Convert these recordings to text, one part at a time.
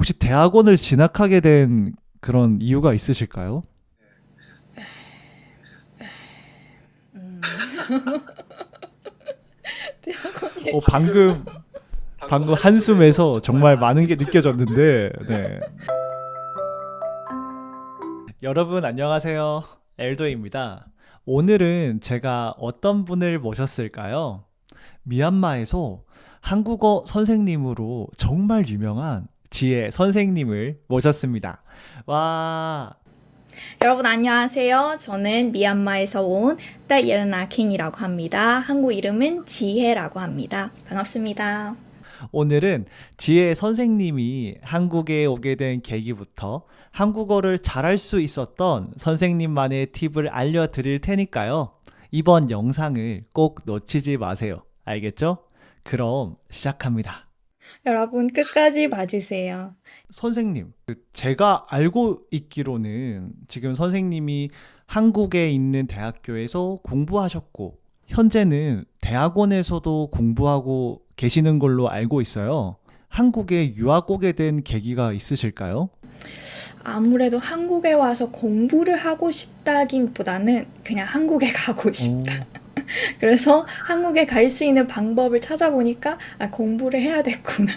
혹시 대학원을 진학하게 된 그런 이유가 있으실까요? 음, 대학원 방금 한숨에서 정말 많은 게 느껴졌는데, 네. 여러분 안녕하세요. 엘도입니다. 오늘은 제가 어떤 분을 모셨을까요? 미얀마에서 한국어 선생님으로 정말 유명한 지혜 선생님을 모셨습니다. 와, 여러분 안녕하세요. 저는 미얀마에서 온 따예르나킹이라고 합니다. 한국 이름은 지혜라고 합니다. 반갑습니다. 오늘은 지혜 선생님이 한국에 오게 된 계기부터 한국어를 잘할 수 있었던 선생님만의 팁을 알려드릴 테니까요. 이번 영상을 꼭 놓치지 마세요. 알겠죠? 그럼 시작합니다. 여러분 끝까지 봐주세요. 선생님, 제가 알고 있기로는 지금 선생님이 한국에 있는 대학교에서 공부하셨고, 현재는 대학원에서도 공부하고 계시는 걸로 알고 있어요. 한국에 유학 오게 된 계기가 있으실까요? 아무래도 한국에 와서 공부를 하고 싶다기보다는 그냥 한국에 가고 오, 싶다. 그래서 한국에 갈 수 있는 방법을 찾아보니까 공부를 해야 됐구나.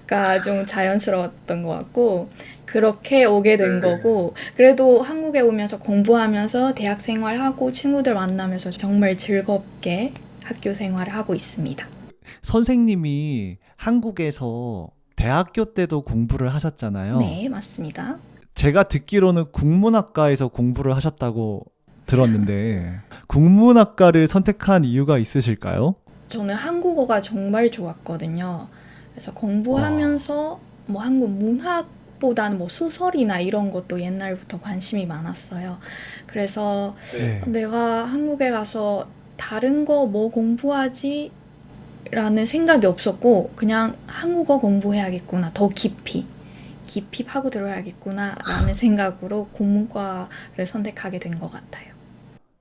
가 좀 자연스러웠던 것 같고 그렇게 오게 된 거고 그래도 한국에 오면서 공부하면서 대학 생활하고 친구들 만나면서 정말 즐겁게 학교 생활을 하고 있습니다. 선생님이 한국에서 대학교 때도 공부를 하셨잖아요. 네, 맞습니다. 제가 듣기로는 국문학과에서 공부를 하셨다고 들었는데, 국문학과를 선택한 이유가 있으실까요? 저는 한국어가 정말 좋았거든요. 그래서 와, 공부하면서 뭐 한국 문학보다는 뭐 소설이나 이런 것도 옛날부터 관심이 많았어요. 그래서 네. 내가 한국에 가서 다른 거 뭐 공부하지? 라는 생각이 없었고 그냥 한국어 공부해야겠구나 더 깊이 파고 들어야겠구나 라는 생각으로 국문과를 선택하게 된 것 같아요.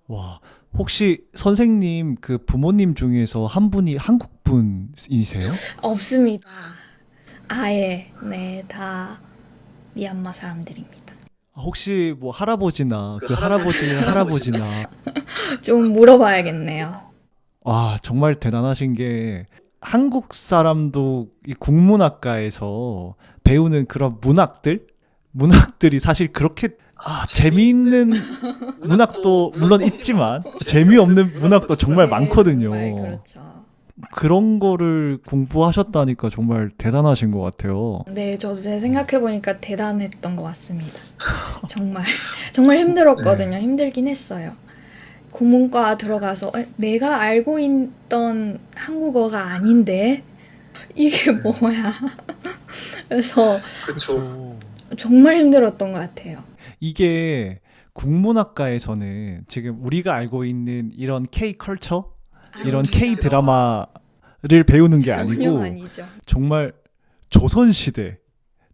와, 혹시 선생님 그 부모님 중에서 한 분이 한국 분이세요? 없습니다. 아예 네, 다 미얀마 사람들입니다. 혹시 뭐 할아버지나 그 할아버지의 할아버지나 좀 물어봐야겠네요. 와, 정말 대단하신 게 한국 사람도 이 국문학과에서 배우는 그런 문학들이 사실 그렇게 재미있는 문학도 물론 있지만 재미없는 문학도 정말 네, 많거든요. 정말 그렇죠. 그런 거를 공부하셨다니까 정말 대단하신 것 같아요. 네, 저도 제 생각해보니까 대단했던 것 같습니다. 정말, 정말 힘들었거든요. 네. 힘들긴 했어요. 국문과 들어가서 내가 알고 있던 한국어가 아닌데 이게 네. 뭐야. 그래서 그쵸. 정말 힘들었던 것 같아요. 이게 국문학과에서는 지금 우리가 알고 있는 이런 K 컬처, 이런 K 아닙니다. 드라마를 배우는 게 전혀 아니고 아니죠. 정말 조선시대,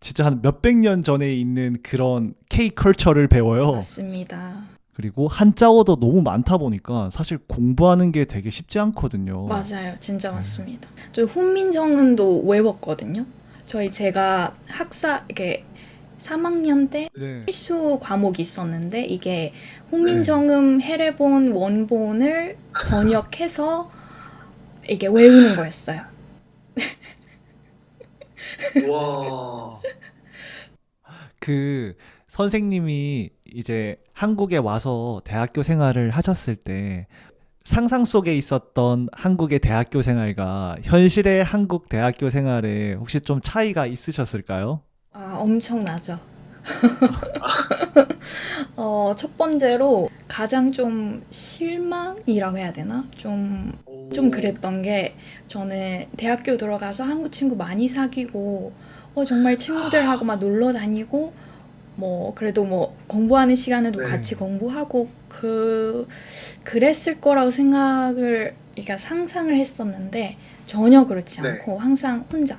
진짜 한 몇백 년 전에 있는 그런 K 컬처를 배워요. 맞습니다. 그리고 한자어도 너무 많다 보니까 사실 공부하는 게 되게 쉽지 않거든요. 맞아요. 진짜 네. 맞습니다. 저 훈민정음도 외웠거든요. 제가 이렇게 3학년 때 네. 필수 과목이 있었는데 이게 네. 훈민정음 해례본 원본을 번역해서 이게 외우는 거였어요. 와. 그 선생님이 이제 한국에 와서 대학교 생활을 하셨을 때 상상 속에 있었던 한국의 대학교 생활과 현실의 한국 대학교 생활에 혹시 좀 차이가 있으셨을까요? 엄청나죠. 첫 번째로 가장 좀 실망이라고 해야 되나? 좀 그랬던 게 저는 대학교 들어가서 한국 친구 많이 사귀고 정말 친구들하고 막 놀러 다니고 뭐 그래도 뭐 공부하는 시간에도 같이 네. 공부하고 그랬을 거라고 그러니까 상상을 했었는데 전혀 그렇지 않고 항상 혼자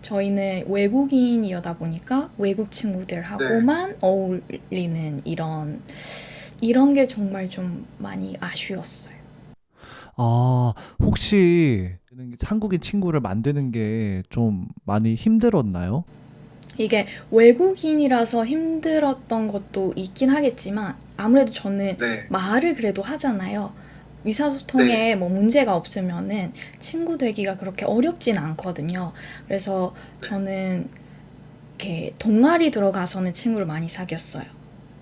저희는 외국인이다 보니까 외국 친구들하고만 어울리는 이런 게 정말 좀 많이 아쉬웠어요. 혹시 한국인 친구를 만드는 게 좀 많이 힘들었나요? 이게 외국인이라서 힘들었던 것도 있긴 하겠지만 아무래도 저는 네. 말을 그래도 하잖아요. 의사소통에 뭐 문제가 없으면은 친구 되기가 그렇게 어렵진 않거든요. 그래서 저는 이렇게 동아리 들어가서는 친구를 많이 사귀었어요.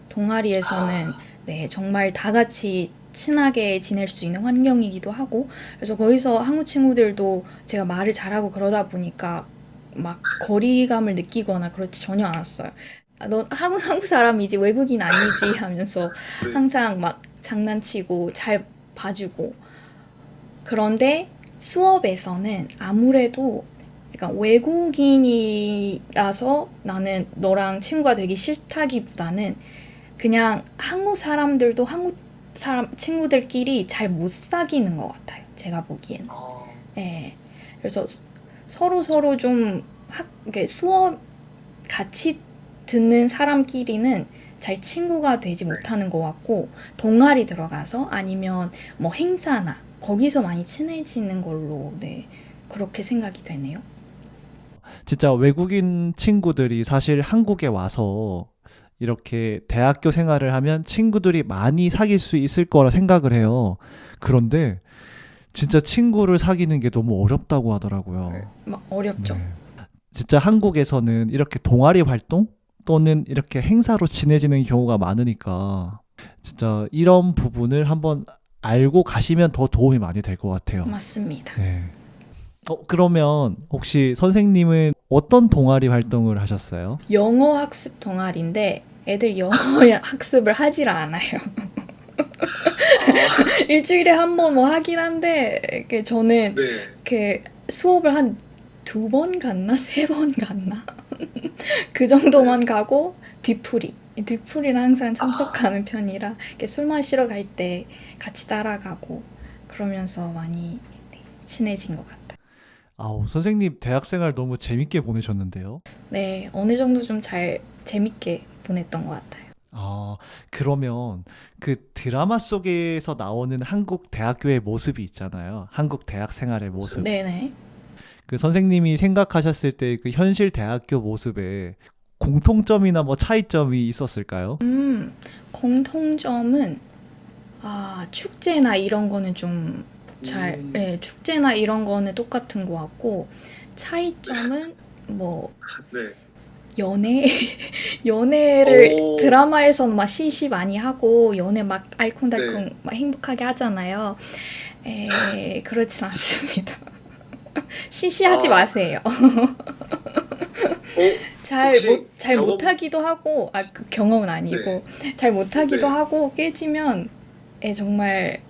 동아리에서는 네, 정말 다 같이 친하게 지낼 수 있는 환경이기도 하고, 그래서 거기서 한국 친구들도 제가 말을 잘하고 그러다 보니까 막 거리감을 느끼거나 그렇지 전혀 않았어요. 아, 넌 한국 사람이지 외국인 아니지 하면서 네. 항상 막 장난치고 잘 봐주고. 그런데 수업에서는 아무래도 약간 외국인이라서 나는 너랑 친구가 되기 싫다기보다는 그냥 한국 사람들도 한국 사람 친구들끼리 잘 못 사귀는 것 같아요. 제가 보기엔. 아, 예. 그래서 서로 좀 이렇게 수업 같이 듣는 사람끼리는 잘 친구가 되지 못하는 것 같고, 동아리 들어가서 아니면 뭐 행사나 거기서 많이 친해지는 걸로 네, 그렇게 생각이 되네요. 진짜 외국인 친구들이 사실 한국에 와서 이렇게 대학교 생활을 하면 친구들이 많이 사귈 수 있을 거라 생각을 해요. 그런데 진짜 친구를 사귀는 게 너무 어렵다고 하더라고요. 막 어렵죠. 네. 진짜 한국에서는 이렇게 동아리 활동 또는 이렇게 행사로 친해지는 경우가 많으니까 진짜 이런 부분을 한번 알고 가시면 더 도움이 많이 될 것 같아요. 맞습니다. 네. 그러면 혹시 선생님은 어떤 동아리 활동을 하셨어요? 영어 학습 동아리인데 애들 영어 학습을 하질 않아요. 일주일에 한 번 뭐 하긴 한데 이렇게 저는 네. 이렇게 수업을 한 2번 갔나? 3번 갔나? 그 정도만 가고 뒤풀이는 항상 참석하는 편이라 이렇게 술 마시러 갈 때 같이 따라가고 그러면서 많이 네, 친해진 것 같아요. 아우, 선생님 대학생활 너무 재밌게 보내셨는데요. 네, 어느 정도 좀 잘 재밌게 보냈던 것 같아요. 아, 그러면 그 드라마 속에서 나오는 한국 대학교의 모습이 있잖아요. 한국 대학 생활의 모습. 네네. 그 선생님이 생각하셨을 때 그 현실 대학교 모습에 공통점이나 뭐 차이점이 있었을까요? 공통점은 축제나 이런 거는 좀 네, 축제나 이런 거는 똑같은 것 같고 차이점은 뭐 네. 연애를 오. 드라마에서는 막 시시 많이 하고 연애 막 알콩달콩 막 행복하게 하잖아요. 그렇진 않습니다. 시시하지 마세요. 잘 혹시 경험- 못하기도 하고, 그 경험은 아니고, 잘 못하기도 네. 하고, 깨지면, 정말,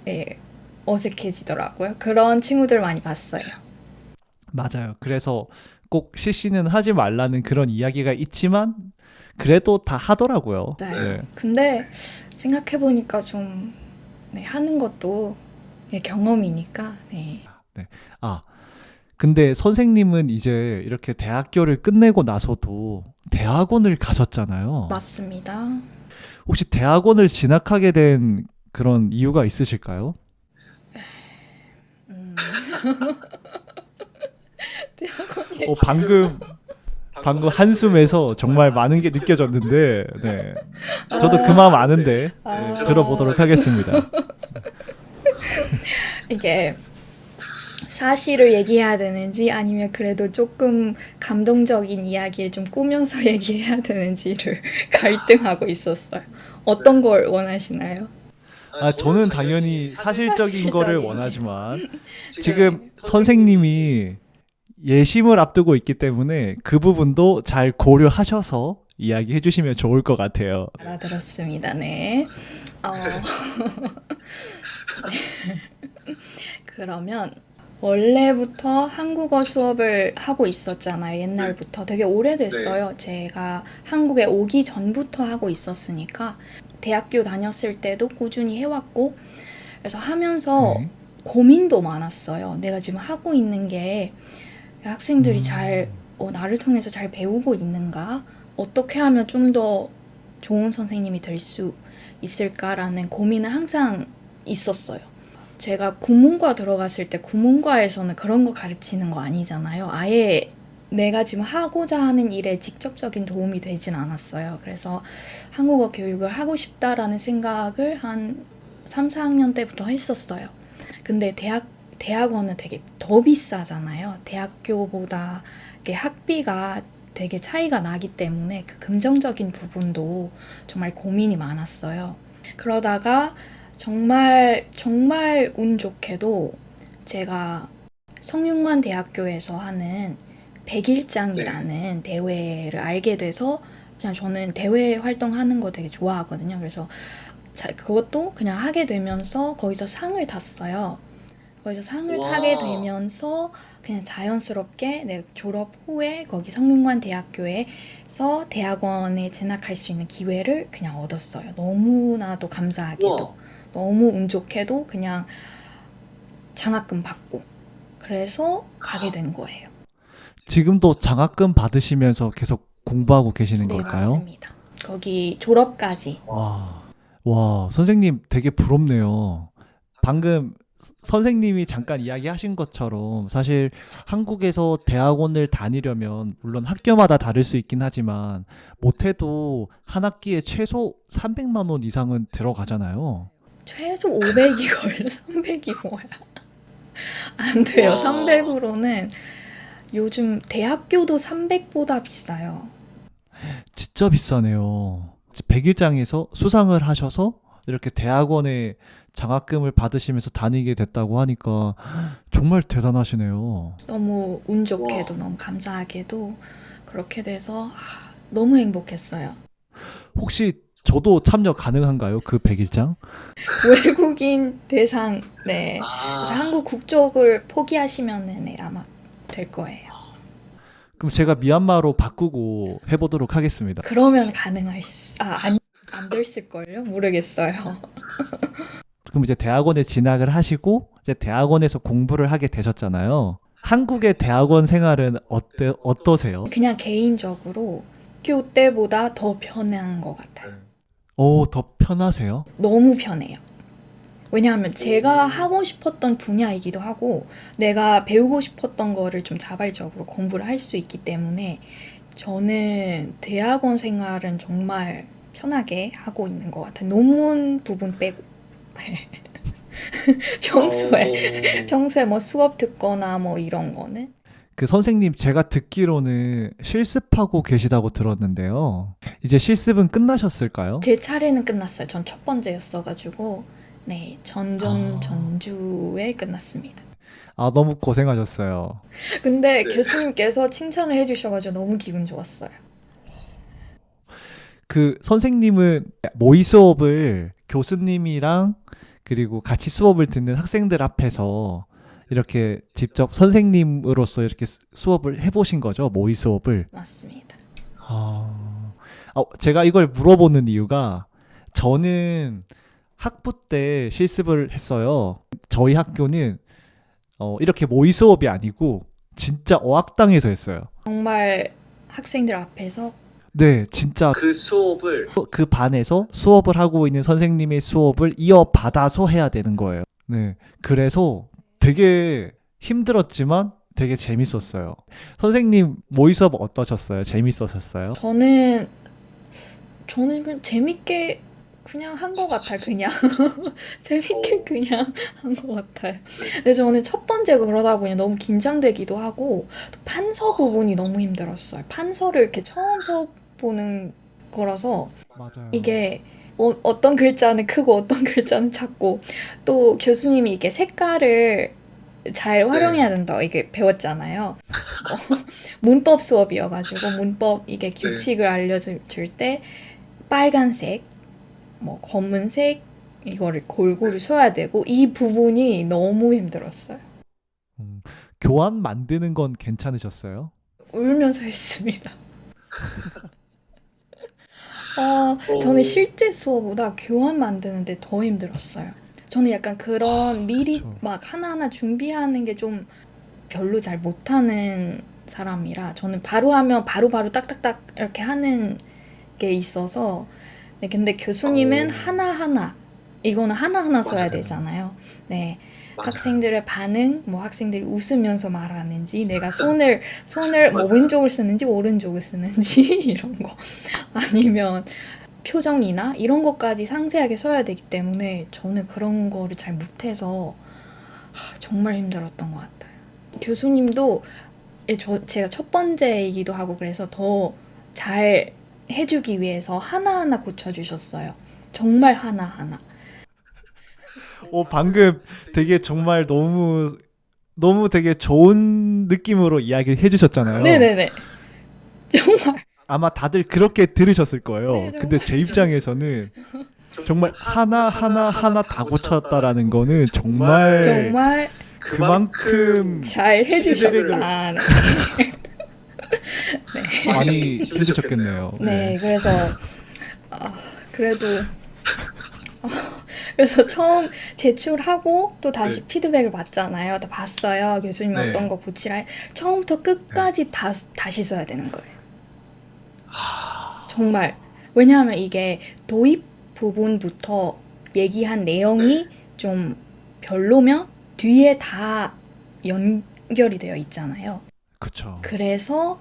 어색해지더라고요. 그런 친구들 많이 봤어요. 맞아요. 그래서 꼭 실시는 하지 말라는 그런 이야기가 있지만 그래도 다 하더라고요. 맞아요. 네. 근데, 생각해보니까 좀, 네, 하는 것도 네, 경험이니까, 네. 아, 근데 선생님은 이제 이렇게 대학교를 끝내고 나서도 대학원을 가셨잖아요. 맞습니다. 혹시 대학원을 진학하게 된 그런 이유가 있으실까요? 음, 방금 한숨에서 정말 많은 게 느껴졌는데, 네. 저도 그 마음 아는데 들어보도록 하겠습니다. 이게 사실을 얘기해야 되는지 아니면 그래도 조금 감동적인 이야기를 좀 꾸며서 얘기해야 되는지를 갈등하고 있었어요. 어떤 걸 원하시나요? 저는 당연히 사실적인 거를 사실적인. 원하지만 지금 선생님이 예심을 앞두고 있기 때문에 그 부분도 잘 고려하셔서 이야기해 주시면 좋을 것 같아요. 알아들었습니다. 네. 그러면 원래부터 한국어 수업을 하고 있었잖아요. 옛날부터. 되게 오래됐어요. 제가 한국에 오기 전부터 하고 있었으니까 대학교 다녔을 때도 꾸준히 해왔고 그래서 하면서 네. 고민도 많았어요. 내가 지금 하고 있는 게 학생들이 잘 나를 통해서 잘 배우고 있는가? 어떻게 하면 좀 더 좋은 선생님이 될 수 있을까라는 고민은 항상 있었어요. 제가 국문과 들어갔을 때 국문과에서는 그런 거 가르치는 거 아니잖아요. 아예 내가 지금 하고자 하는 일에 직접적인 도움이 되진 않았어요. 그래서 한국어 교육을 하고 싶다라는 생각을 한 3, 4학년 때부터 했었어요. 근데 대학원은 되게 더 비싸잖아요. 대학교보다 이게 학비가 되게 차이가 나기 때문에 그 금전적인 부분도 정말 고민이 많았어요. 그러다가 정말 정말 운 좋게도 제가 성균관 대학교에서 하는 백일장이라는 대회를 알게 돼서 그냥 저는 대회 활동하는 거 되게 좋아하거든요. 그래서 그것도 그냥 하게 되면서 거기서 상을 탔어요. 거기서 상을 와. 타게 되면서 그냥 자연스럽게 내 졸업 후에 거기 성균관 대학교에서 대학원에 진학할 수 있는 기회를 그냥 얻었어요. 너무나도 감사하게도. 우와. 너무 운 좋게도 그냥 장학금 받고 그래서 가게 된 거예요. 지금도 장학금 받으시면서 계속 공부하고 계시는 네, 걸까요? 맞습니다. 거기 졸업까지. 와, 선생님 되게 부럽네요. 방금 선생님이 잠깐 이야기하신 것처럼 사실 한국에서 대학원을 다니려면 물론 학교마다 다를 수 있긴 하지만 못해도 한 학기에 최소 300만 원 이상은 들어가잖아요. 최소 500이 걸려. 300이 뭐야? 안 돼요. 와. 300으로는 요즘 대학교도 300보다 비싸요. 진짜 비싸네요. 백일장에서 수상을 하셔서 이렇게 대학원에 장학금을 받으시면서 다니게 됐다고 하니까 정말 대단하시네요. 너무 운 좋게도 너무 감사하게도 그렇게 돼서 너무 행복했어요. 혹시 저도 참여 가능한가요? 그 백일장? 외국인 대상, 네. 그래서 한국 국적을 포기하시면은 네, 아마 될 거예요. 그럼 제가 미얀마로 바꾸고 해보도록 하겠습니다. 그러면 안 됐을걸요? 모르겠어요. 그럼 이제 대학원에 진학을 하시고 이제 대학원에서 공부를 하게 되셨잖아요. 한국의 대학원 생활은 어떠세요? 그냥 개인적으로 학교 때보다 더 편한 것 같아요. 더 편하세요? 너무 편해요. 왜냐하면 제가 하고 싶었던 분야이기도 하고 내가 배우고 싶었던 거를 좀 자발적으로 공부를 할 수 있기 때문에 저는 대학원 생활은 정말 편하게 하고 있는 것 같아요. 논문 부분 빼고. 평소에 뭐 수업 듣거나 뭐 이런 거는 그 선생님 제가 듣기로는 실습하고 계시다고 들었는데요. 이제 실습은 끝나셨을까요? 제 차례는 끝났어요. 전 첫 번째였어가지고 네 전주에 끝났습니다. 너무 고생하셨어요. 근데 교수님께서 칭찬을 해주셔가지고 너무 기분 좋았어요. 그 선생님은 모의 수업을 교수님이랑 그리고 같이 수업을 듣는 학생들 앞에서 이렇게 직접 선생님으로서 이렇게 수업을 해보신 거죠? 모의 수업을. 맞습니다. 제가 이걸 물어보는 이유가 저는 학부 때 실습을 했어요. 저희 학교는 이렇게 모의 수업이 아니고 진짜 어학당에서 했어요. 정말 학생들 앞에서 네, 진짜 그 수업을 그 반에서 수업을 하고 있는 선생님의 수업을 이어받아서 해야 되는 거예요. 네, 그래서 되게 힘들었지만 되게 재밌었어요. 선생님 모의 수업 어떠셨어요? 재밌었어요? 저는 그냥 재밌게 그냥 한 것 같아요. 그냥 재밌게 그냥 한 것 같아요. 근데 저는 첫 번째 그러다 보니 너무 긴장되기도 하고 또 판서 부분이 너무 힘들었어요. 판서를 이렇게 처음 써보는 거라서 맞아요. 이게 어떤 글자는 크고 어떤 글자는 작고 또 교수님이 이게 색깔을 잘 활용해야 된다 이게 배웠잖아요. 문법 수업이어가지고 문법 이게 규칙을 알려줄 때 빨간색, 뭐 검은색 이거를 골고루 써야 되고 이 부분이 너무 힘들었어요. 교환 만드는 건 괜찮으셨어요? 울면서 했습니다. 저는 실제 수업보다 교환 만드는데 더 힘들었어요. 저는 약간 그런 미리 그쵸. 막 하나하나 준비하는 게 좀 별로 잘 못하는 사람이라 저는 바로 하면 바로바로 딱딱딱 이렇게 하는 게 있어서 네, 근데 교수님은 하나하나 이거는 하나하나 써야 맞아요. 되잖아요. 네. 학생들의 반응, 뭐 학생들이 웃으면서 말하는지, 내가 손을 뭐 왼쪽을 쓰는지 오른쪽을 쓰는지 이런 거 아니면 표정이나 이런 것까지 상세하게 써야 되기 때문에 저는 그런 거를 잘 못해서 정말 힘들었던 것 같아요. 교수님도 제가 첫 번째이기도 하고 그래서 더 잘 해주기 위해서 하나하나 고쳐주셨어요. 정말 하나하나. 방금 되게 정말 너무 되게 좋은 느낌으로 이야기를 해주셨잖아요. 네네네. 정말. 아마 다들 그렇게 들으셨을 거예요. 네, 정말. 근데 제 입장에서는 정말 하나 다 고쳤다라는 거는 정말 정말 그만큼 잘 피드백을 해주셨다. 많이 해주셨겠네요. 네, 그래서 그래도 그래서 처음 제출하고 또 다시 피드백을 받잖아요. 다 봤어요. 교수님 네. 어떤 거 고치라. 처음부터 끝까지 다시 써야 되는 거예요. 정말. 왜냐하면 이게 도입 부분부터 얘기한 내용이 좀 별로면 뒤에 다 연결이 되어 있잖아요. 그쵸. 그래서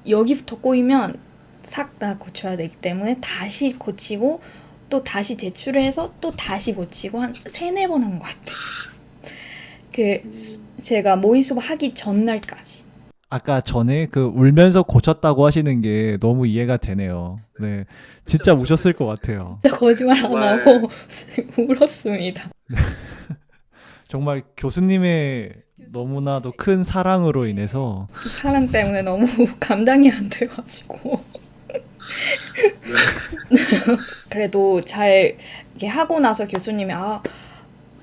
여기부터 꼬이면 싹 다 고쳐야 되기 때문에 다시 고치고 또 다시 제출을 해서 또 다시 고치고 한 3-4번 한 것 같아요. 제가 모의 수업 하기 전날까지. 아까 전에 그 울면서 고쳤다고 하시는 게 너무 이해가 되네요. 네, 진짜 우셨을 것 같아요. 진짜 거짓말 안 하고 울었습니다. 정말 교수님의 너무나도 큰 사랑으로 인해서 사람 때문에 너무 감당이 안 돼가지고. 그래도 잘 이렇게 하고 나서 교수님이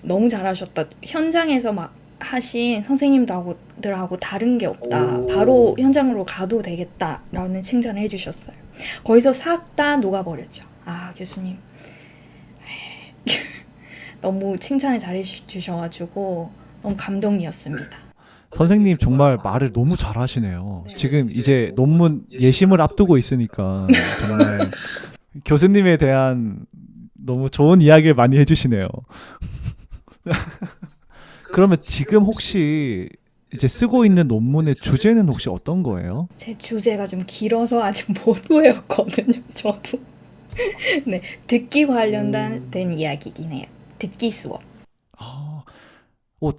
너무 잘하셨다. 현장에서 막 하신 선생님들하고 다른 게 없다. 바로 현장으로 가도 되겠다라는 칭찬을 해주셨어요. 거기서 싹 다 녹아버렸죠. 교수님 너무 칭찬을 잘해주셔가지고 너무 감동이었습니다. 선생님 정말 말을 너무 잘하시네요. 지금 이제 논문 예심을 앞두고 있으니까 정말 교수님에 대한 너무 좋은 이야기를 많이 해주시네요. 그러면 지금 혹시 이제 쓰고 있는 논문의 주제는 혹시 어떤 거예요? 제 주제가 좀 길어서 아직 못 외웠거든요. 저도. 네, 듣기 관련된 이야기긴 해요. 듣기 수업.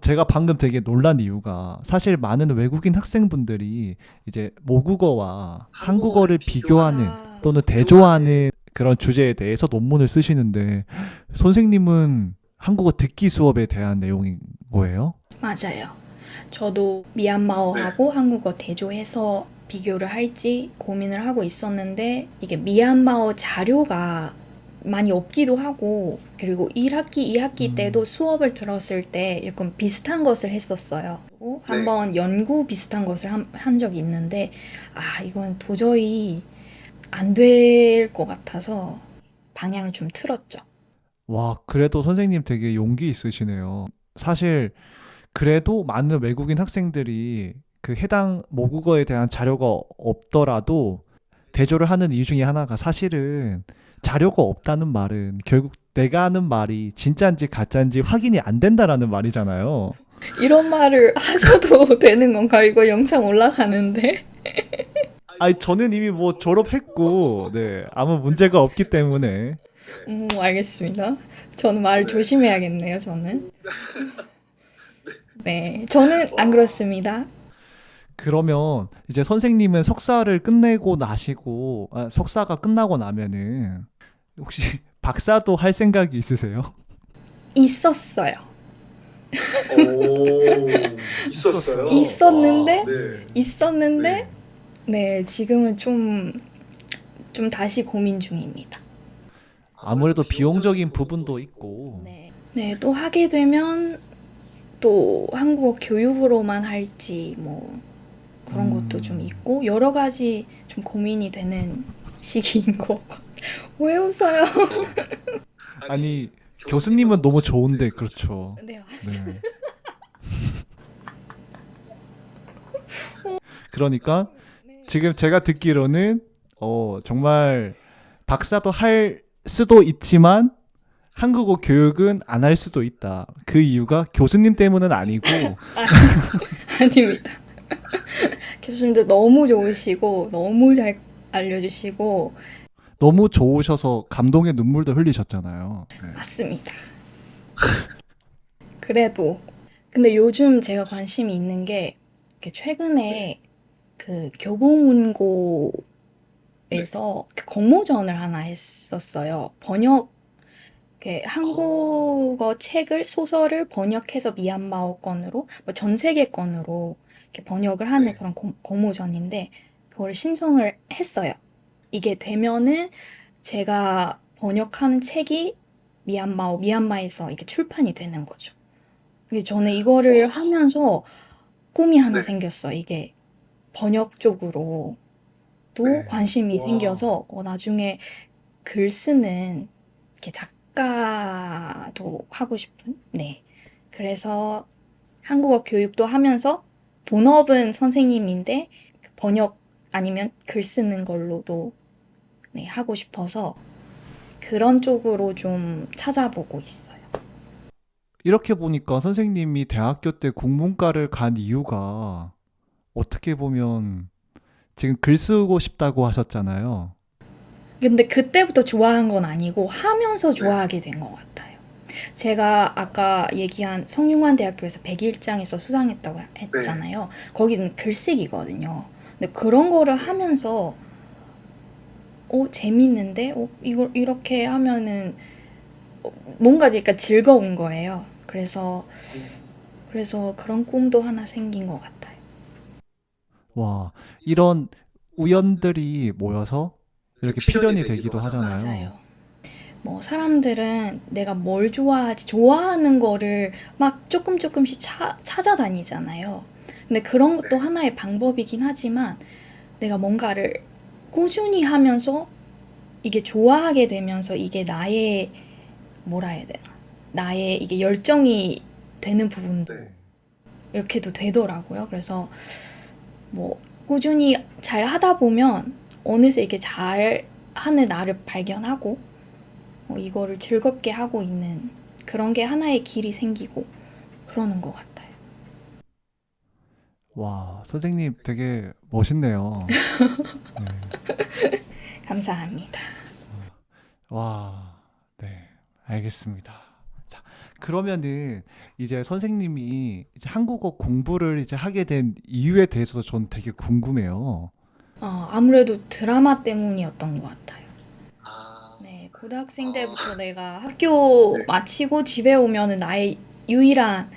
제가 방금 되게 놀란 이유가 사실 많은 외국인 학생분들이 이제 모국어와 한국어를 비교하는 또는 대조하는 그런 주제에 대해서 논문을 쓰시는데 선생님은 한국어 듣기 수업에 대한 내용인 거예요? 맞아요. 저도 미얀마어하고 한국어 대조해서 비교를 할지 고민을 하고 있었는데 이게 미얀마어 자료가 많이 없기도 하고 그리고 1학기, 2학기 때도 수업을 들었을 때 약간 비슷한 것을 했었어요. 한번 연구 비슷한 것을 한 적이 있는데 이건 도저히 안 될 것 같아서 방향을 좀 틀었죠. 와, 그래도 선생님 되게 용기 있으시네요. 사실 그래도 많은 외국인 학생들이 그 해당 모국어에 대한 자료가 없더라도 대조를 하는 이유 중에 하나가 사실은 자료가 없다는 말은 결국 내가 하는 말이 진짜인지 가짜인지 확인이 안 된다라는 말이잖아요. 이런 말을 하셔도 되는 건가? 이거 영상 올라가는데. 아니, 저는 이미 뭐 졸업했고, 네, 아무 문제가 없기 때문에. 알겠습니다. 저는 말을 조심해야겠네요, 저는. 네, 저는 안 그렇습니다. 그러면 이제 선생님은 석사를 끝내고 나시고, 석사가 끝나고 나면은 혹시 박사도 할 생각이 있으세요? 있었어요. 있었어요? 있었는데, 네. 있었는데, 네, 지금은 좀 다시 고민 중입니다. 아무래도 비용적인 부분도 있고, 네, 또 하게 되면 또 한국어 교육으로만 할지 뭐 그런 것도 좀 있고 여러 가지 좀 고민이 되는 시기인 것 같아요. 왜 웃어요? 아니, 교수님은 너무 좋은데, 그렇죠. 네, 네. 그러니까 지금 제가 듣기로는 정말 박사도 할 수도 있지만 한국어 교육은 안 할 수도 있다. 그 이유가 교수님 때문은 아니고 아닙니다. 교수님도 너무 좋으시고 너무 잘 알려주시고 너무 좋으셔서 감동의 눈물도 흘리셨잖아요. 네. 맞습니다. 그래도 근데 요즘 제가 관심이 있는 게 이렇게 최근에 그 교보문고에서 그 공모전을 하나 했었어요. 번역 이렇게 한국어 책을 소설을 번역해서 미얀마어권으로 뭐 전 세계권으로 이렇게 번역을 하는 네. 그런 공모전인데 그걸 신청을 했어요. 이게 되면은 제가 번역하는 책이 미얀마에서 이렇게 출판이 되는 거죠. 근데 저는 이거를 하면서 꿈이 하나 네. 생겼어요. 이게 번역 쪽으로도 네. 관심이 와. 생겨서 나중에 글 쓰는 이렇게 작가도 하고 싶은. 네. 그래서 한국어 교육도 하면서 본업은 선생님인데 번역 아니면 글 쓰는 걸로도 네, 하고 싶어서 그런 쪽으로 좀 찾아보고 있어요. 이렇게 보니까 선생님이 대학교 때 국문과를 간 이유가 어떻게 보면 지금 글 쓰고 싶다고 하셨잖아요. 근데 그때부터 좋아한 건 아니고 하면서 좋아하게 된 것 같아요. 제가 아까 얘기한 성균관대학교에서 백일장에서 수상했다고 했잖아요. 거기는 글쓰기거든요. 근데 그런 거를 하면서 재밌는데? 이걸 이렇게 하면은 뭔가 그러니까 즐거운 거예요. 그래서 그런 꿈도 하나 생긴 것 같아요. 와, 이런 우연들이 모여서 이렇게 필연이 되기도 하잖아요. 맞아요. 뭐 사람들은 내가 뭘 좋아하지, 좋아하는 거를 막 조금씩 찾아다니잖아요. 근데 그런 것도 하나의 방법이긴 하지만 내가 뭔가를 꾸준히 하면서 이게 좋아하게 되면서 이게 나의 뭐라 해야 되나? 나의 이게 열정이 되는 부분도 네. 이렇게도 되더라고요. 그래서 뭐 꾸준히 잘 하다 보면 어느새 이게 잘 하는 나를 발견하고 이거를 즐겁게 하고 있는 그런 게 하나의 길이 생기고 그러는 것 같아요. 와, 선생님 되게 멋있네요. 네. 감사합니다. 와, 네, 알겠습니다. 자, 그러면은 이제 선생님이 이제 한국어 공부를 이제 하게 된 이유에 대해서도 전 되게 궁금해요. 아무래도 드라마 때문이었던 것 같아요. 아. 네, 고등학생 때부터 내가 학교 네. 마치고 집에 오면은 나의 유일한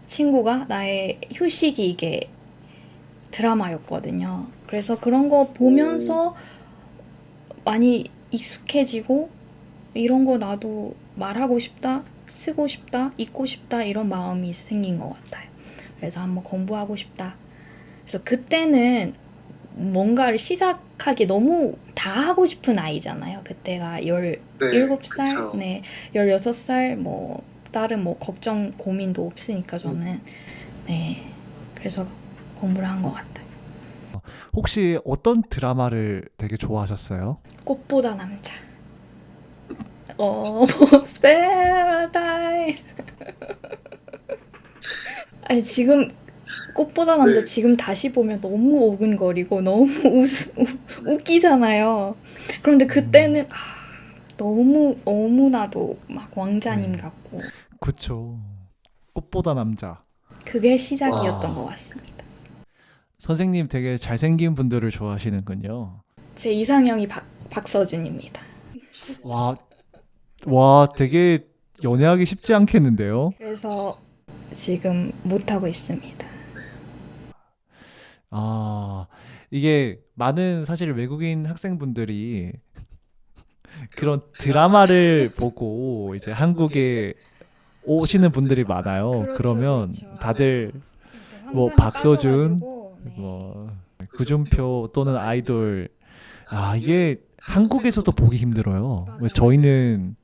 친구가 나의 휴식이 이게 드라마였거든요. 그래서 그런 거 보면서 많이 익숙해지고 이런 거 나도 말하고 싶다, 쓰고 싶다, 읽고 싶다 이런 마음이 생긴 것 같아요. 그래서 한번 공부하고 싶다. 그래서 그때는 뭔가를 시작하기 너무 다 하고 싶은 아이잖아요. 그때가 17살, 그쵸. 네, 16살, 뭐, 다른 뭐, 걱정, 고민도 없으니까 저는. 네, 그래서 공부를 한 것 같아요. 혹시 어떤 드라마를 되게 좋아하셨어요? 꽃보다 남자. Paradise. 아니, 지금, 꽃보다 남자 네. 지금 다시 보면 너무 오근거리고 너무 웃기잖아요. 그런데 그때는 너무나도 막 왕자님 네. 같고 그쵸. 꽃보다 남자. 그게 시작이었던 와. 것 같습니다. 선생님 되게 잘생긴 분들을 좋아하시는군요. 제 이상형이 박서준입니다. 와, 되게 연애하기 쉽지 않겠는데요? 그래서 지금 못하고 있습니다. 아, 이게 많은 사실 외국인 학생분들이 그런 드라마를 보고 이제 한국에 오시는 분들이 많아요. 그렇죠, 그러면 그렇죠. 다들 뭐 황상이 박서준, 빠져가지고, 네. 뭐 구준표 또는 아이돌, 이게 한국에서도 보기 힘들어요. 맞아, 왜 저희는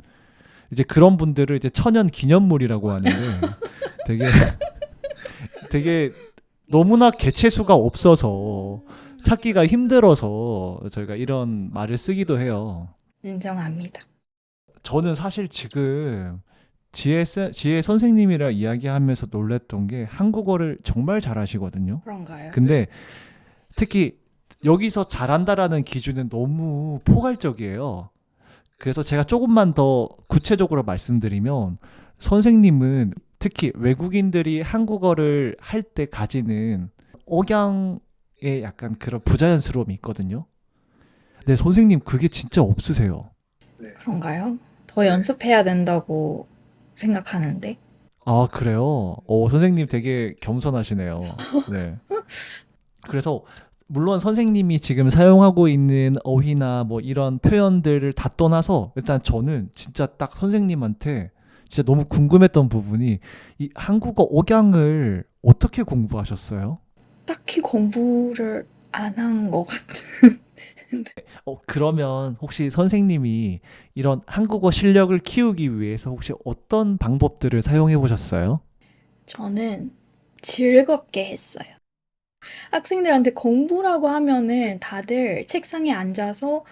이제 그런 분들을 이제 천연 기념물이라고 하는데 되게 되게 너무나 개체수가 없어서 찾기가 힘들어서 저희가 이런 말을 쓰기도 해요. 인정합니다. 저는 사실 지금 지혜 선생님이랑 이야기하면서 놀랬던 게 한국어를 정말 잘하시거든요. 그런가요? 근데 특히 여기서 잘한다라는 기준은 너무 포괄적이에요. 그래서 제가 조금만 더 구체적으로 말씀드리면 선생님은 특히 외국인들이 한국어를 할 때 가지는 억양에 약간 그런 부자연스러움이 있거든요. 근데 선생님 그게 진짜 없으세요. 네. 그런가요? 더 연습해야 된다고 생각하는데. 아, 그래요? 선생님 되게 겸손하시네요. 네. 그래서 물론 선생님이 지금 사용하고 있는 어휘나 뭐 이런 표현들을 다 떠나서 일단 저는 진짜 딱 선생님한테 진짜 너무 궁금했던 부분이 이 한국어 억양을 어떻게 공부하셨어요? 딱히 공부를 안 한 것 같은. 그러면 혹시 선생님이 이런 한국어 실력을 키우기 위해서 혹시 어떤 방법들을 사용해 보셨어요? 저는 즐겁게 했어요. 학생들한테 공부라고 하면은 다들 책상에 앉아서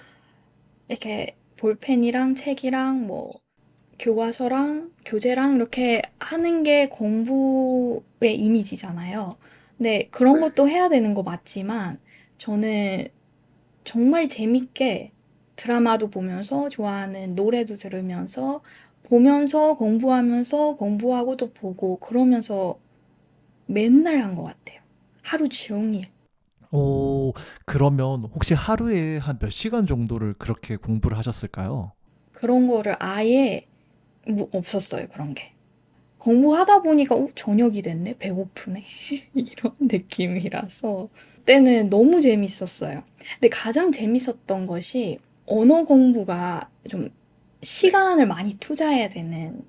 이렇게 볼펜이랑 책이랑 뭐 교과서랑 교재랑 이렇게 하는 게 공부의 이미지잖아요. 근데 그런 네. 것도 해야 되는 거 맞지만 저는 정말 재밌게 드라마도 보면서 좋아하는 노래도 들으면서 보면서 공부하면서 공부하고 또 보고 그러면서 맨날 한 것 같아요. 하루 종일. 오, 그러면 혹시 하루에 한 몇 시간 정도를 그렇게 공부를 하셨을까요? 그런 거를 아예 뭐 없었어요, 그런 게. 공부하다 보니까 저녁이 됐네? 배고프네? 이런 느낌이라서 그때는 너무 재밌었어요. 근데 가장 재밌었던 것이 언어 공부가 좀 시간을 많이 투자해야 되는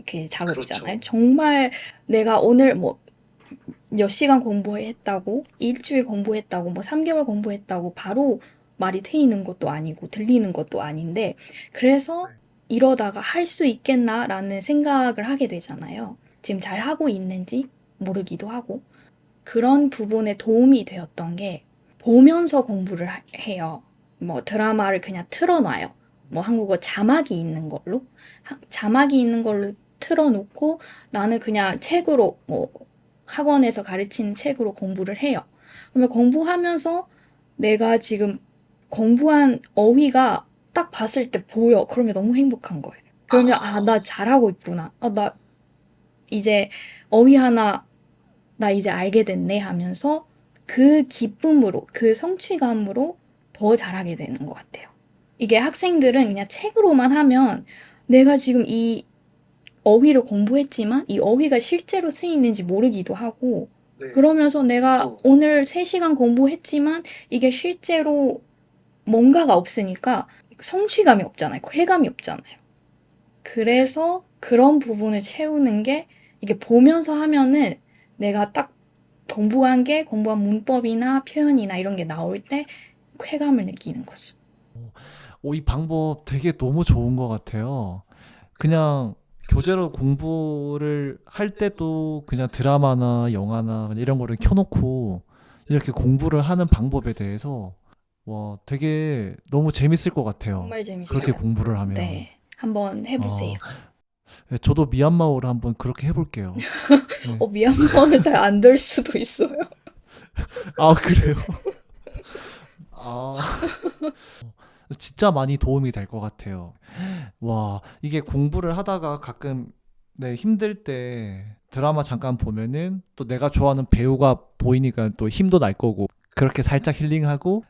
그 작업이잖아요. 그렇죠. 정말 내가 오늘 뭐 몇 시간 공부했다고, 일주일 공부했다고, 뭐 3개월 공부했다고 바로 말이 트이는 것도 아니고 들리는 것도 아닌데 그래서 네. 이러다가 할 수 있겠나라는 생각을 하게 되잖아요. 지금 잘 하고 있는지 모르기도 하고 그런 부분에 도움이 되었던 게 보면서 공부를 해요. 뭐 드라마를 그냥 틀어놔요. 뭐 한국어 자막이 있는 걸로 자막이 있는 걸로 틀어놓고 나는 그냥 책으로 뭐 학원에서 가르치는 책으로 공부를 해요. 그러면 공부하면서 내가 지금 공부한 어휘가 딱 봤을 때 보여. 그러면 너무 행복한 거예요. 그러면 나 잘하고 있구나. 나 이제 어휘 하나 나 이제 알게 됐네 하면서 그 기쁨으로, 그 성취감으로 더 잘하게 되는 것 같아요. 이게 학생들은 그냥 책으로만 하면 내가 지금 이 어휘를 공부했지만 이 어휘가 실제로 쓰이는지 모르기도 하고 네. 그러면서 내가 또 오늘 3시간 공부했지만 이게 실제로 뭔가가 없으니까 성취감이 없잖아요. 쾌감이 없잖아요. 그래서 그런 부분을 채우는 게 이게 보면서 하면은 내가 딱 공부한 문법이나 표현이나 이런 게 나올 때 쾌감을 느끼는 거죠. 이 방법 되게 너무 좋은 것 같아요. 그냥 교재로 공부를 할 때도 그냥 드라마나 영화나 이런 거를 켜놓고 이렇게 공부를 하는 방법에 대해서 와, 되게 너무 재밌을 것 같아요. 정말 그렇게 재밌어요. 공부를 하면. 네. 한번 해보세요. 아, 네, 저도 미얀마어를 한번 그렇게 해볼게요. 네. 미얀마어는 잘 안 될 수도 있어요. 아, 그래요? 아, 진짜 많이 도움이 될 것 같아요. 와, 이게 공부를 하다가 가끔 네, 힘들 때 드라마 잠깐 보면은 또 내가 좋아하는 배우가 보이니까 또 힘도 날 거고 그렇게 살짝 힐링하고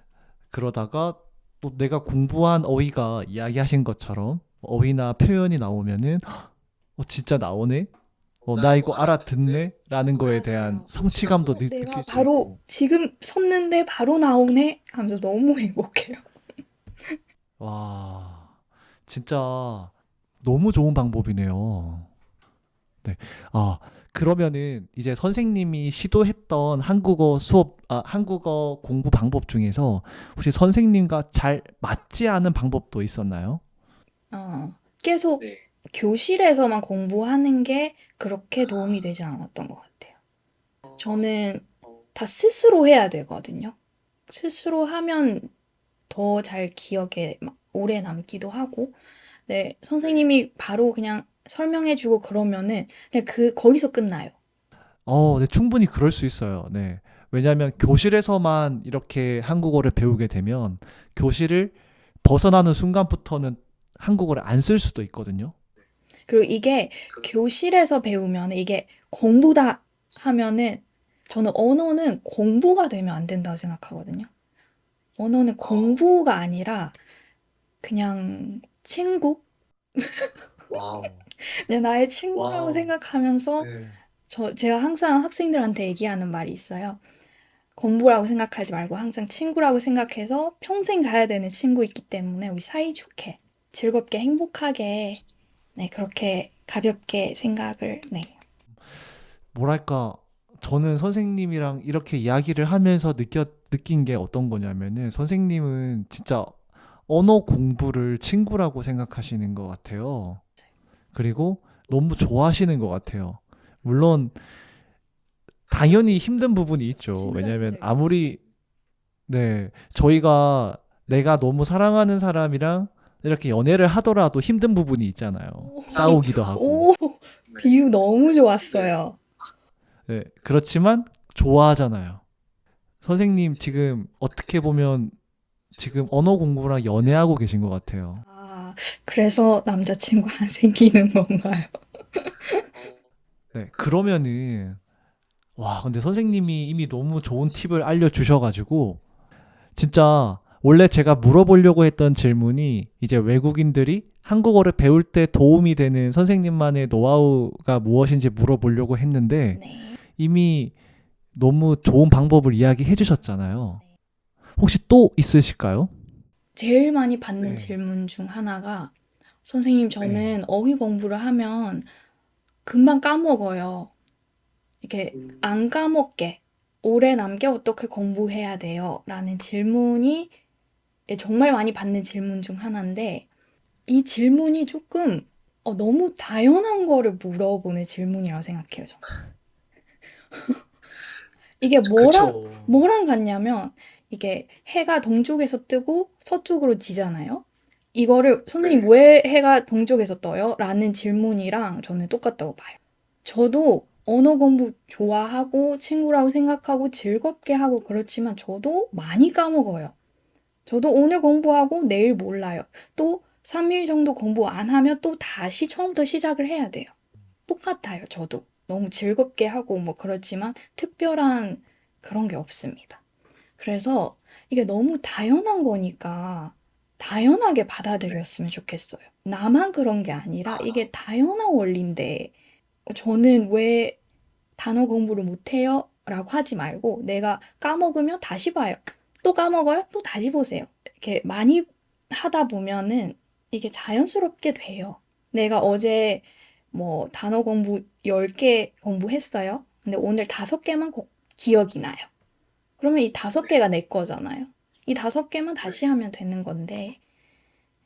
그러다가 또 내가 공부한 어휘가 이야기하신 것처럼 어휘나 표현이 나오면은 진짜 나오네? 나 이거 알아듣네? 라는 거에 대한 맞아요. 성취감도 내가 느낄 수 바로 있고. 지금 섰는데 바로 나오네 하면서 너무 행복해요. 와, 진짜 너무 좋은 방법이네요. 네. 아, 그러면은 이제 선생님이 시도했던 한국어 공부 방법 중에서 혹시 선생님과 잘 맞지 않은 방법도 있었나요? 계속 네. 교실에서만 공부하는 게 그렇게 도움이 되지 않았던 것 같아요. 저는 다 스스로 해야 되거든요. 스스로 하면 더 잘 기억에 막 오래 남기도 하고 네, 선생님이 바로 그냥 설명해주고 그러면은 그냥 거기서 끝나요. 네, 충분히 그럴 수 있어요. 네. 왜냐하면 교실에서만 이렇게 한국어를 배우게 되면 교실을 벗어나는 순간부터는 한국어를 안 쓸 수도 있거든요. 그리고 이게 교실에서 배우면 이게 공부다 하면은 저는 언어는 공부가 되면 안 된다고 생각하거든요. 언어는 공부가 아니라 그냥 친구? 와우. 그냥 나의 친구라고 와우. 생각하면서 네. 제가 항상 학생들한테 얘기하는 말이 있어요. 공부라고 생각하지 말고 항상 친구라고 생각해서 평생 가야 되는 친구 있기 때문에 우리 사이좋게, 즐겁게, 행복하게, 네, 그렇게 가볍게 생각을, 네. 뭐랄까, 저는 선생님이랑 이렇게 이야기를 하면서 느낀 게 어떤 거냐면은 선생님은 진짜 언어 공부를 친구라고 생각하시는 것 같아요. 그리고 너무 좋아하시는 것 같아요. 물론 당연히 힘든 부분이 있죠. 진짜 왜냐하면 힘들죠. 아무리 네, 저희가 내가 너무 사랑하는 사람이랑 이렇게 연애를 하더라도 힘든 부분이 있잖아요. 오, 싸우기도 하고. 오, 비유 너무 좋았어요. 네, 그렇지만 좋아하잖아요. 선생님 지금 어떻게 보면 지금 언어 공부랑 연애하고 계신 것 같아요. 아, 그래서 남자친구 안 생기는 건가요? 네, 그러면은 와, 근데 선생님이 이미 너무 좋은 팁을 알려주셔가지고 진짜 원래 제가 물어보려고 했던 질문이 이제 외국인들이 한국어를 배울 때 도움이 되는 선생님만의 노하우가 무엇인지 물어보려고 했는데 네. 이미 너무 좋은 방법을 이야기해 주셨잖아요. 혹시 또 있으실까요? 제일 많이 받는 네. 질문 중 하나가 선생님, 저는 네. 어휘 공부를 하면 금방 까먹어요. 이렇게 안 까먹게 오래 남게 어떻게 공부해야 돼요? 라는 질문이 정말 많이 받는 질문 중 하나인데 이 질문이 조금 너무 당연한 거를 물어보는 질문이라고 생각해요, 저는. 이게 그쵸. 뭐랑 같냐면 이게 해가 동쪽에서 뜨고 서쪽으로 지잖아요. 이거를 선생님 네. 왜 해가 동쪽에서 떠요? 라는 질문이랑 저는 똑같다고 봐요. 저도 언어 공부 좋아하고 친구라고 생각하고 즐겁게 하고 그렇지만 저도 많이 까먹어요. 저도 오늘 공부하고 내일 몰라요. 또 3일 정도 공부 안 하면 또 다시 처음부터 시작을 해야 돼요. 똑같아요, 저도. 너무 즐겁게 하고 뭐 그렇지만 특별한 그런 게 없습니다. 그래서 이게 너무 당연한 거니까 당연하게 받아들였으면 좋겠어요. 나만 그런 게 아니라 이게 당연한 원리인데 저는 왜 단어 공부를 못해요? 라고 하지 말고 내가 까먹으면 다시 봐요. 또 까먹어요? 또 다시 보세요. 이렇게 많이 하다 보면은 이게 자연스럽게 돼요. 내가 어제 뭐 단어 공부 10개 공부했어요. 근데 오늘 5개만 기억이 나요. 그러면 이 5개가 내 거잖아요. 이 5개만 다시 하면 되는 건데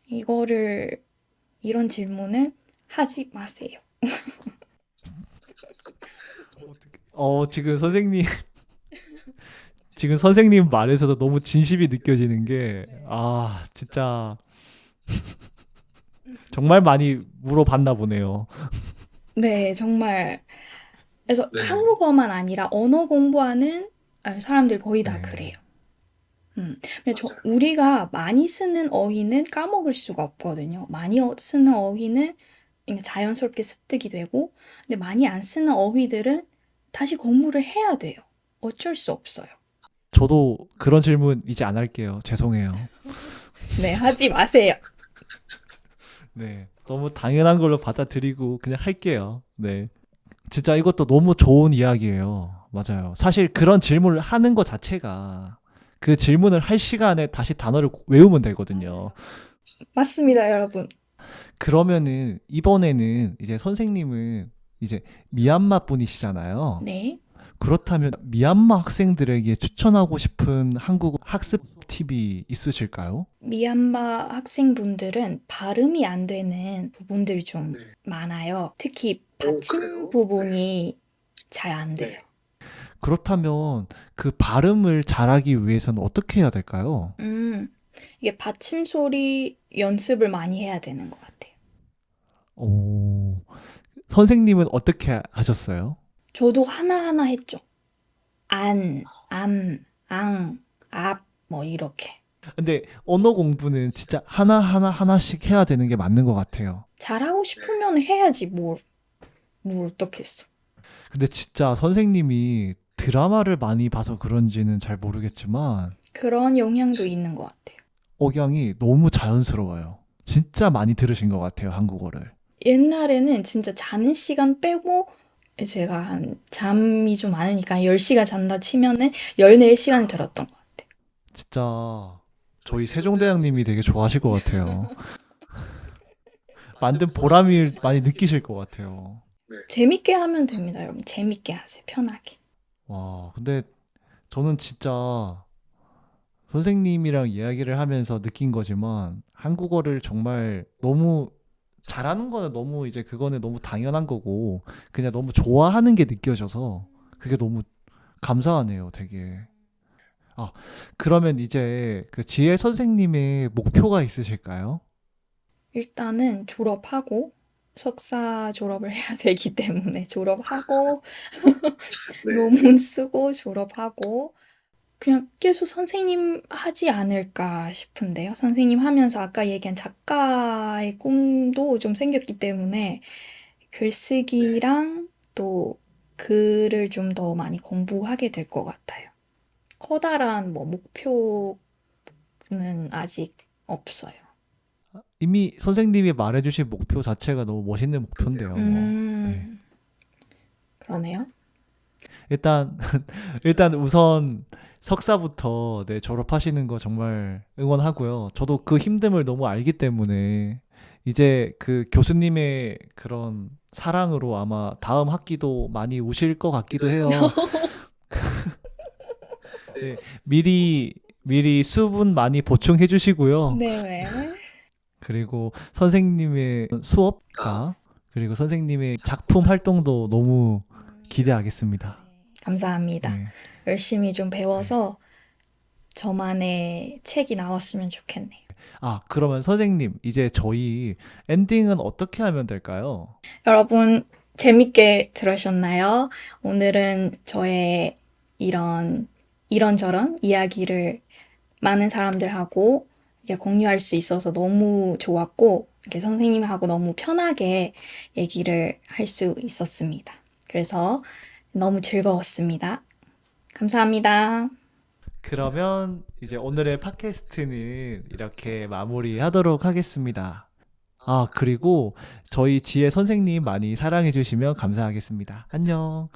이런 질문을 하지 마세요. 지금 선생님 지금 선생님 말에서도 너무 진심이 느껴지는 게 진짜 정말 많이 물어봤나 보네요. 네, 정말. 그래서 네. 한국어만 아니라 언어 공부하는 사람들 거의 다 네. 그래요. 근데 맞아요. 우리가 많이 쓰는 어휘는 까먹을 수가 없거든요. 많이 쓰는 어휘는 그냥 자연스럽게 습득이 되고, 근데 많이 안 쓰는 어휘들은 다시 공부를 해야 돼요. 어쩔 수 없어요. 저도 그런 질문 이제 안 할게요. 죄송해요. 네, 하지 마세요. 네. 너무 당연한 걸로 받아들이고 그냥 할게요. 네. 진짜 이것도 너무 좋은 이야기예요. 맞아요. 사실 그런 질문을 하는 것 자체가 그 질문을 할 시간에 다시 단어를 외우면 되거든요. 맞습니다, 여러분. 그러면은 이번에는 이제 선생님은 이제 미얀마 분이시잖아요. 네. 그렇다면 미얀마 학생들에게 추천하고 싶은 한국어 학습 팁이 있으실까요? 미얀마 학생분들은 발음이 안 되는 부분들이 좀 네. 많아요. 특히 그래요? 받침 부분이 잘 안 돼요. 네. 그렇다면 그 발음을 잘하기 위해서는 어떻게 해야 될까요? 이게 받침 소리 연습을 많이 해야 되는 것 같아요. 오, 선생님은 어떻게 하셨어요? 저도 하나하나 했죠. 안, 암, 앙, 앞, 뭐 이렇게. 근데 언어 공부는 진짜 하나씩 해야 되는 게 맞는 것 같아요. 잘하고 싶으면 해야지 뭘 어떻게 했어. 근데 진짜 선생님이 드라마를 많이 봐서 그런지는 잘 모르겠지만 그런 영향도 있는 것 같아요. 억양이 너무 자연스러워요. 진짜 많이 들으신 것 같아요, 한국어를. 옛날에는 진짜 자는 시간 빼고 제가 한 잠이 좀 많으니까 10시간 잔다 치면은 14시간을 들었던 것 같아요. 진짜 저희 세종대왕님이 되게 좋아하실 것 같아요. 만든 보람을 많이 느끼실 것 같아요. 재밌게 하면 됩니다, 여러분. 재밌게 하세요. 편하게. 와, 근데 저는 진짜 선생님이랑 이야기를 하면서 느낀 거지만 한국어를 정말 너무 잘하는 거는 너무 이제 그거는 너무 당연한 거고 그냥 너무 좋아하는 게 느껴져서 그게 너무 감사하네요, 되게. 아, 그러면 이제 그 지혜 선생님의 목표가 있으실까요? 일단은 졸업하고 석사 졸업을 해야 되기 때문에 졸업하고 네. 논문 쓰고 졸업하고 그냥 계속 선생님 하지 않을까 싶은데요. 선생님 하면서 아까 얘기한 작가의 꿈도 좀 생겼기 때문에 글쓰기랑 또 글을 좀 더 많이 공부하게 될 것 같아요. 커다란 뭐 목표는 아직 없어요. 이미 선생님이 말해주신 목표 자체가 너무 멋있는 목표인데요. 뭐. 네. 그러네요. 일단 일단 우선 석사부터 네, 졸업하시는 거 정말 응원하고요. 저도 그 힘듦을 너무 알기 때문에 이제 그 교수님의 그런 사랑으로 아마 다음 학기도 많이 우실 것 같기도 해요. 네, 미리 수분 많이 보충해 주시고요. 네. 그리고 선생님의 수업과 그리고 선생님의 작품 활동도 너무 기대하겠습니다. 감사합니다. 네. 열심히 좀 배워서 저만의 책이 나왔으면 좋겠네요. 아, 그러면 선생님, 이제 저희 엔딩은 어떻게 하면 될까요? 여러분, 재밌게 들으셨나요? 오늘은 저의 이런저런 이야기를 많은 사람들하고 이렇게 공유할 수 있어서 너무 좋았고, 이렇게 선생님하고 너무 편하게 얘기를 할 수 있었습니다. 그래서 너무 즐거웠습니다. 감사합니다. 그러면 이제 오늘의 팟캐스트는 이렇게 마무리하도록 하겠습니다. 아, 그리고 저희 지혜 선생님 많이 사랑해 주시면 감사하겠습니다. 안녕.